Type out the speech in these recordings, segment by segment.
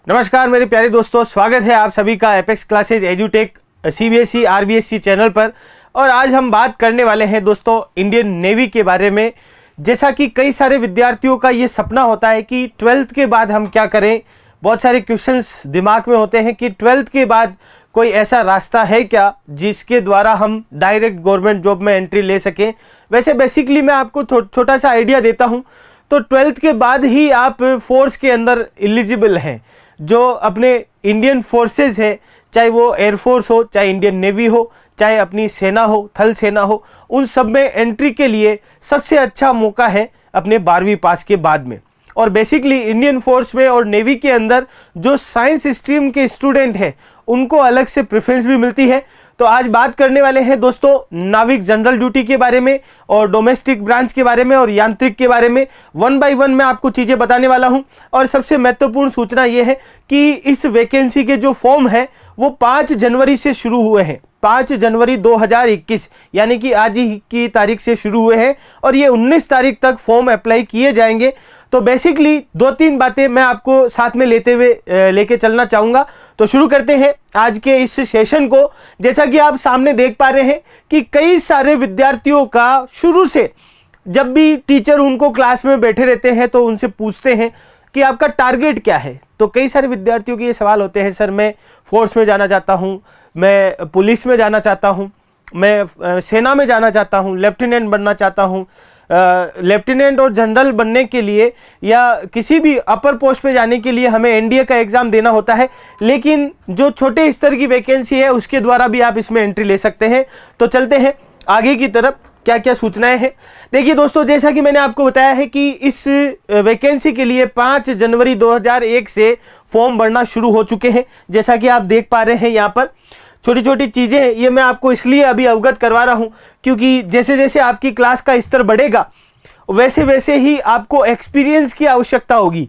नमस्कार मेरे प्यारे दोस्तों, स्वागत है आप सभी का एपेक्स क्लासेज एजुटेक सीबीएसई आरबीएसई चैनल पर। और आज हम बात करने वाले हैं दोस्तों इंडियन नेवी के बारे में। जैसा कि कई सारे विद्यार्थियों का ये सपना होता है कि 12th के बाद हम क्या करें। बहुत सारे क्वेश्चंस दिमाग में होते हैं कि 12th के बाद कोई ऐसा रास्ता है क्या जिसके द्वारा हम डायरेक्ट गवर्नमेंट जॉब में एंट्री ले सकें। वैसे बेसिकली मैं आपको छोटा सा आइडिया देता हूँ। तो 12th के बाद ही आप फोर्स के अंदर एलिजिबल हैं। जो अपने इंडियन फोर्सेस है, चाहे वो एयरफोर्स हो, चाहे इंडियन नेवी हो, चाहे अपनी सेना हो, थल सेना हो, उन सब में एंट्री के लिए सबसे अच्छा मौका है अपने 12वीं पास के बाद में। और बेसिकली इंडियन फोर्स में और नेवी के अंदर जो साइंस स्ट्रीम के स्टूडेंट हैं उनको अलग से प्रेफरेंस भी मिलती है। तो आज बात करने वाले हैं दोस्तों नाविक जनरल ड्यूटी के बारे में और डोमेस्टिक ब्रांच के बारे में और यांत्रिक के बारे में। 1 बाय 1 मैं आपको चीज़ें बताने वाला हूं। और सबसे महत्वपूर्ण सूचना यह है कि इस वैकेंसी के जो फॉर्म है वो 5 जनवरी से शुरू हुए हैं। 5 जनवरी 2021 यानी कि आज ही की तारीख से शुरू हुए हैं और ये 19 तारीख तक फॉर्म अप्लाई किए जाएंगे। तो बेसिकली 2-3 बातें मैं आपको साथ में लेके चलना चाहूँगा। तो शुरू करते हैं आज के इस सेशन को। जैसा कि आप सामने देख पा रहे हैं कि कई सारे विद्यार्थियों का शुरू से जब भी टीचर उनको क्लास में बैठे रहते हैं तो उनसे पूछते हैं कि आपका टारगेट क्या है। तो कई सारे विद्यार्थियों के ये सवाल होते हैं, सर मैं फोर्स में जाना चाहता हूँ, मैं पुलिस में जाना चाहता हूँ, मैं सेना में जाना चाहता हूँ, लेफ्टिनेंट बनना चाहता हूँ। लेफ्टिनेंट और जनरल बनने के लिए या किसी भी अपर पोस्ट पे जाने के लिए हमें एनडीए का एग्ज़ाम देना होता है, लेकिन जो छोटे स्तर की वैकेंसी है उसके द्वारा भी आप इसमें एंट्री ले सकते हैं। तो चलते हैं आगे की तरफ, क्या क्या सूचनाएं हैं। देखिए दोस्तों, जैसा कि मैंने आपको बताया है कि इस वैकेंसी के लिए 5 जनवरी 2001 से फॉर्म भरना शुरू हो चुके हैं। जैसा कि आप देख पा रहे हैं यहाँ पर छोटी छोटी चीज़ें हैं, ये मैं आपको इसलिए अभी अवगत करवा रहा हूँ क्योंकि जैसे जैसे आपकी क्लास का स्तर बढ़ेगा वैसे वैसे ही आपको एक्सपीरियंस की आवश्यकता होगी।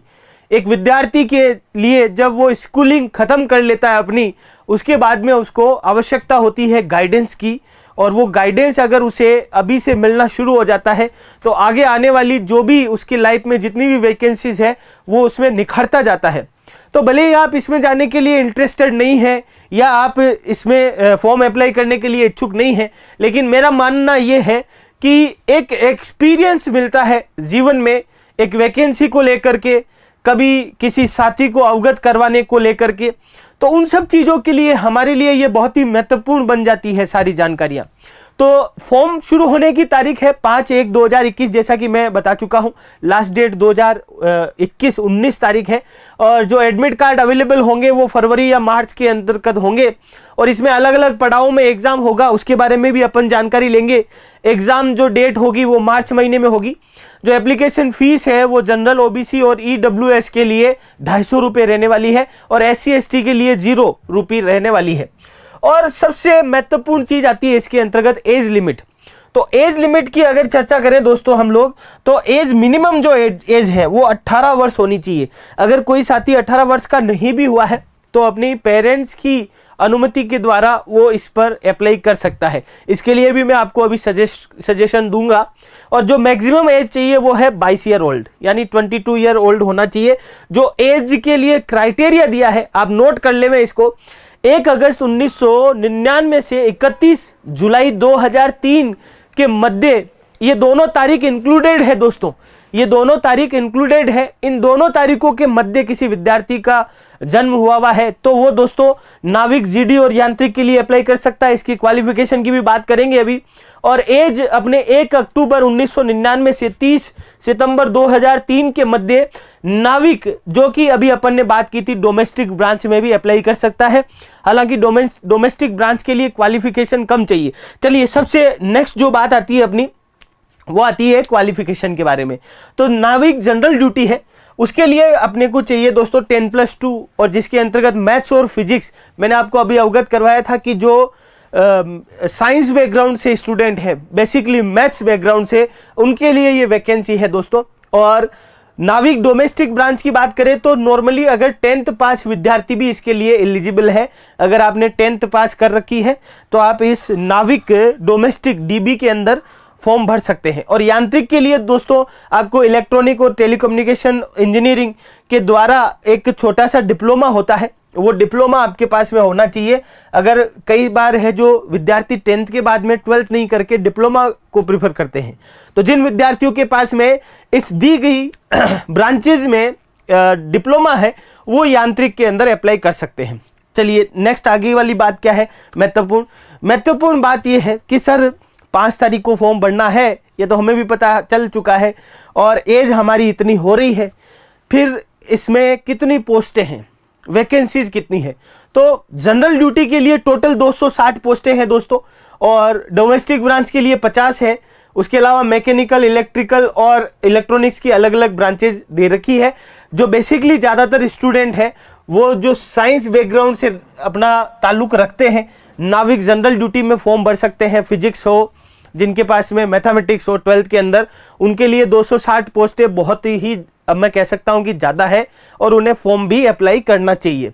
एक विद्यार्थी के लिए जब वो स्कूलिंग ख़त्म कर लेता है अपनी, उसके बाद में उसको आवश्यकता होती है गाइडेंस की। और वो गाइडेंस अगर उसे अभी से मिलना शुरू हो जाता है तो आगे आने वाली जो भी उसकी लाइफ में जितनी भी वैकेंसीज है वो उसमें निखरता जाता है। तो भले ही आप इसमें जाने के लिए इंटरेस्टेड नहीं है या आप इसमें फॉर्म अप्लाई करने के लिए इच्छुक नहीं है, लेकिन मेरा मानना ये है कि एक एक्सपीरियंस मिलता है जीवन में, एक वैकेंसी को लेकर के, कभी किसी साथी को अवगत करवाने को लेकर के। तो उन सब चीज़ों के लिए हमारे लिए ये बहुत ही महत्वपूर्ण बन जाती है सारी जानकारियाँ। तो फॉर्म शुरू होने की तारीख है 5/1/2021, जैसा कि मैं बता चुका हूं। लास्ट डेट 2021 19 तारीख है। और जो एडमिट कार्ड अवेलेबल होंगे वो फरवरी या मार्च के अंतर्गत होंगे। और इसमें अलग अलग पड़ाव में एग्जाम होगा, उसके बारे में भी अपन जानकारी लेंगे। एग्जाम जो डेट होगी वो मार्च महीने में होगी। जो एप्लीकेशन फीस है वो जनरल, ओबीसी और ईडब्ल्यूएस के लिए 250 रुपये रहने वाली है और SC/ST के लिए 0 रुपये रहने वाली है। और सबसे महत्वपूर्ण चीज आती है इसके अंतर्गत एज लिमिट। तो एज लिमिट की अगर चर्चा करें दोस्तों हम लोग, तो एज मिनिमम जो एज है वो 18 वर्ष होनी चाहिए। अगर कोई साथी 18 वर्ष का नहीं भी हुआ है तो अपनी पेरेंट्स की अनुमति के द्वारा वो इस पर अप्लाई कर सकता है। इसके लिए भी मैं आपको अभी सजेशन दूंगा। और जो मैक्सिमम एज चाहिए वो है 22 ईयर ओल्ड, यानी 22 ईयर ओल्ड होना चाहिए। जो एज के लिए क्राइटेरिया दिया है आप नोट कर लें इसको। 1 अगस्त 1999 से 31 जुलाई 2003 के मध्य ये दोनों तारीख इंक्लूडेड है दोस्तों, ये दोनों तारीख इंक्लूडेड है। इन दोनों तारीखों के मध्य किसी विद्यार्थी का जन्म हुआ है तो वो दोस्तों नाविक, जीडी और यांत्रिक के लिए अप्लाई कर सकता है। इसकी क्वालिफिकेशन की भी बात करेंगे अभी। और एज अपने 1 अक्टूबर 1999 से 30 सितंबर 2003 के मध्य नाविक, जो कि अभी अपन ने बात की थी, डोमेस्टिक ब्रांच में भी अप्लाई कर सकता है। हालांकि डोमेस्टिक ब्रांच के लिए क्वालिफिकेशन कम चाहिए। चलिए, सबसे नेक्स्ट जो बात आती है अपनी वो आती है क्वालिफिकेशन के बारे में। तो नाविक जनरल ड्यूटी है, उसके लिए अपने को चाहिए दोस्तों 10+2, और जिसके अंतर्गत मैथ्स और फिजिक्स मैंने आपको अभी अवगत करवाया था कि जो साइंस बैकग्राउंड से स्टूडेंट है, बेसिकली मैथ्स बैकग्राउंड से, उनके लिए ये वैकेंसी है दोस्तों। और नाविक डोमेस्टिक ब्रांच की बात करें तो नॉर्मली अगर 10th पास विद्यार्थी भी इसके लिए एलिजिबल है। अगर आपने 10th पास कर रखी है तो आप इस नाविक डोमेस्टिक डीबी के अंदर फॉर्म भर सकते हैं। और यांत्रिक के लिए दोस्तों आपको इलेक्ट्रॉनिक और टेलीकम्युनिकेशन इंजीनियरिंग के द्वारा एक छोटा सा डिप्लोमा होता है, वो डिप्लोमा आपके पास में होना चाहिए। अगर कई बार है जो विद्यार्थी 10th के बाद में 12th नहीं करके डिप्लोमा को प्रीफर करते हैं, तो जिन विद्यार्थियों के पास में इस दी गई ब्रांचेज में डिप्लोमा है वो यांत्रिक के अंदर अप्लाई कर सकते हैं। चलिए नेक्स्ट आगे वाली बात क्या है, महत्वपूर्ण बात यह है कि सर 5 तारीख को फॉर्म भरना है, ये तो हमें भी पता चल चुका है, और एज हमारी इतनी हो रही है, फिर इसमें कितनी पोस्टें हैं, वैकेंसीज कितनी है। तो जनरल ड्यूटी के लिए टोटल 260 पोस्टें हैं दोस्तों, और डोमेस्टिक ब्रांच के लिए 50 है। उसके अलावा मैकेनिकल, इलेक्ट्रिकल और इलेक्ट्रॉनिक्स की अलग अलग ब्रांचेज दे रखी है। जो बेसिकली ज़्यादातर स्टूडेंट है वो जो साइंस बैकग्राउंड से अपना ताल्लुक रखते हैं, नाविक जनरल ड्यूटी में फॉर्म भर सकते हैं। फिजिक्स हो, जिनके पास में मैथमेटिक्स हो 12th के अंदर, उनके लिए 260 पोस्टें बहुत ही, अब मैं कह सकता हूं कि ज़्यादा है, और उन्हें फॉर्म भी अप्लाई करना चाहिए।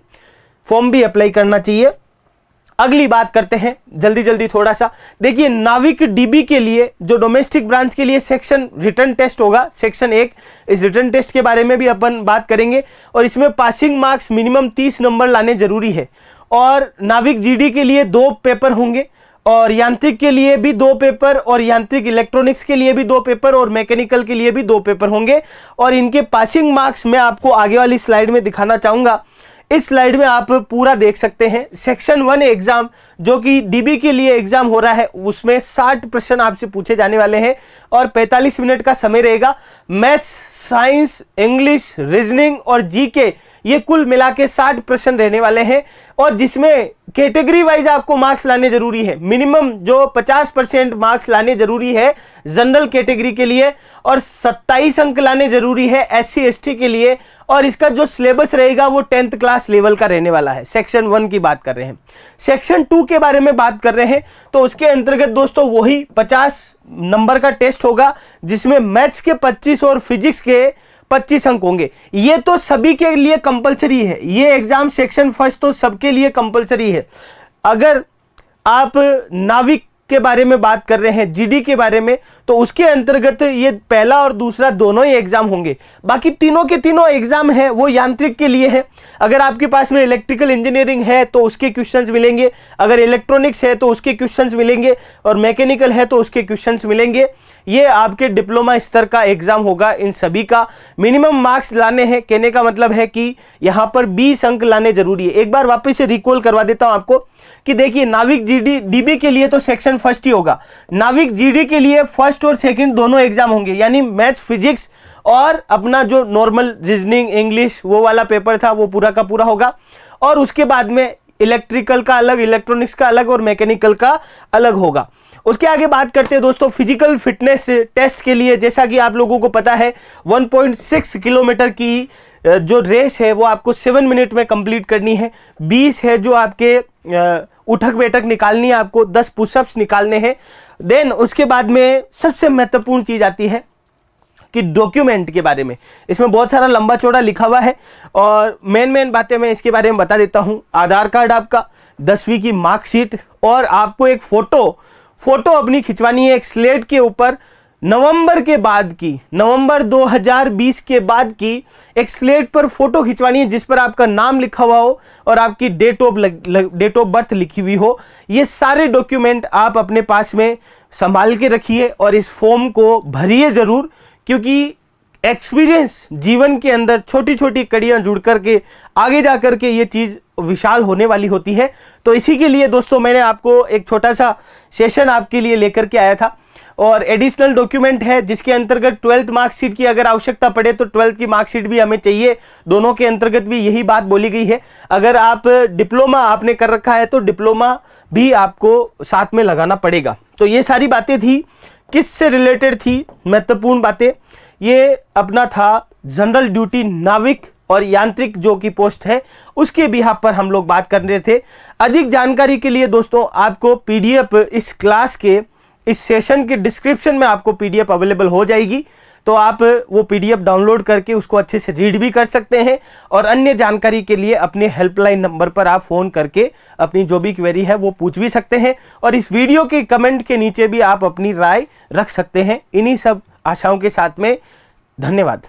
अगली बात करते हैं जल्दी थोड़ा सा। देखिए नाविक डीबी के लिए जो डोमेस्टिक ब्रांच के लिए सेक्शन रिटर्न टेस्ट होगा, सेक्शन 1, इस रिटर्न टेस्ट के बारे में भी अपन बात करेंगे, और इसमें पासिंग मार्क्स मिनिमम 30 नंबर लाने जरूरी है। और नाविक जीडी के लिए 2 पेपर होंगे, और यांत्रिक के लिए भी 2 पेपर, और यांत्रिक इलेक्ट्रॉनिक्स के लिए भी 2 पेपर, और मैकेनिकल के लिए भी 2 पेपर होंगे। और इनके पासिंग मार्क्स मैं आपको आगे वाली स्लाइड में दिखाना चाहूंगा। इस स्लाइड में आप पूरा देख सकते हैं। सेक्शन 1 एग्जाम जो कि डीबी के लिए एग्जाम हो रहा है, उसमें 60 प्रश्न आपसे पूछे जाने वाले हैं, और 45 मिनट का समय रहेगा। मैथ्स, साइंस, इंग्लिश, रीजनिंग और जीके, ये कुल मिला के 60 प्रश्न रहने वाले हैं, और जिसमें कैटेगरी वाइज आपको मार्क्स लाने जरूरी है। मिनिमम जो 50% मार्क्स लाने जरूरी है जनरल कैटेगरी के लिए, और 27 अंक लाने जरूरी है SC ST के लिए। और इसका जो सिलेबस रहेगा वो 10th क्लास लेवल का रहने वाला है। सेक्शन 1 की बात कर रहे हैं। सेक्शन 2 के बारे में बात कर रहे हैं, तो उसके अंतर्गत दोस्तों वही 50 नंबर का टेस्ट होगा, जिसमें मैथ्स के 25 और फिजिक्स के 25 अंक होंगे। ये तो सभी के लिए कंपलसरी है, ये एग्जाम सेक्शन 1 तो सबके लिए कंपलसरी है। अगर आप नाविक के बारे में बात कर रहे हैं, जीडी के बारे में, तो उसके अंतर्गत ये पहला और दूसरा दोनों ही एग्जाम होंगे। बाकी तीनों के तीनों एग्जाम है वो यांत्रिक के लिए है। अगर आपके पास में इलेक्ट्रिकल इंजीनियरिंग है तो उसके क्वेश्चंस मिलेंगे, अगर इलेक्ट्रॉनिक्स है तो उसके क्वेश्चंस मिलेंगे, और मैकेनिकल है तो उसके क्वेश्चंस मिलेंगे। ये आपके डिप्लोमा स्तर का एग्जाम होगा। इन सभी का मिनिमम मार्क्स लाने हैं, कहने का मतलब है कि यहाँ पर 20 अंक लाने जरूरी है। एक बार वापस से रिकॉल करवा देता हूं आपको कि देखिए नाविक जीडी डीबी के लिए तो सेक्शन 1 ही होगा, नाविक जीडी के लिए 1st और 2nd दोनों एग्जाम होंगे, यानी मैथ्स, फिजिक्स और अपना जो नॉर्मल रीजनिंग, इंग्लिश वो वाला पेपर था वो पूरा का पूरा होगा। और उसके बाद में इलेक्ट्रिकल का अलग, इलेक्ट्रॉनिक्स का अलग और मैकेनिकल का अलग होगा। उसके आगे बात करते हैं दोस्तों फिजिकल फिटनेस टेस्ट के लिए। जैसा कि आप लोगों को पता है 1.6 किलोमीटर की जो रेस है वो आपको 7 मिनट में कंप्लीट करनी है। 20 है जो आपके उठक बैठक निकालनी है, आपको 10 पुशअप्स निकालने हैं। देन उसके बाद में सबसे महत्वपूर्ण चीज आती है कि डॉक्यूमेंट के बारे में। इसमें बहुत सारा लंबा चौड़ा लिखा हुआ है, और मेन बातें मैं इसके बारे में बता देता हूं। आधार कार्ड आपका, 10वीं की मार्कशीट, और आपको एक फोटो अपनी खिंचवानी है एक स्लेट के ऊपर। नवंबर के बाद की, नवंबर 2020 के बाद की एक स्लेट पर फोटो खिंचवानी है, जिस पर आपका नाम लिखा हुआ हो और आपकी डेट ऑफ बर्थ लिखी हुई हो। ये सारे डॉक्यूमेंट आप अपने पास में संभाल के रखिए, और इस फॉर्म को भरिए जरूर, क्योंकि एक्सपीरियंस जीवन के अंदर छोटी छोटी कड़ियां जुड़ करके आगे जा करके ये चीज विशाल होने वाली होती है। तो इसी के लिए दोस्तों मैंने आपको एक छोटा सा सेशन आपके लिए लेकर के आया था। और एडिशनल डॉक्यूमेंट है जिसके अंतर्गत 12th मार्कशीट की अगर आवश्यकता पड़े तो 12th की मार्कशीट भी हमें चाहिए। दोनों के अंतर्गत भी यही बात बोली गई है। अगर आप डिप्लोमा आपने कर रखा है तो डिप्लोमा भी आपको साथ में लगाना पड़ेगा। तो ये सारी बातें थी, किससे रिलेटेड थी महत्वपूर्ण बातें, ये अपना था जनरल ड्यूटी नाविक और यांत्रिक जो की पोस्ट है उसके बिहाफ पर हम लोग बात कर रहे थे। अधिक जानकारी के लिए दोस्तों आपको पीडीएफ इस क्लास के इस सेशन के डिस्क्रिप्शन में आपको पीडीएफ अवेलेबल हो जाएगी। तो आप वो PDF डाउनलोड करके उसको अच्छे से रीड भी कर सकते हैं। और अन्य जानकारी के लिए अपने हेल्पलाइन नंबर पर आप फ़ोन करके अपनी जो भी क्वेरी है वो पूछ भी सकते हैं। और इस वीडियो के कमेंट के नीचे भी आप अपनी राय रख सकते हैं। इन्हीं सब आशाओं के साथ में धन्यवाद।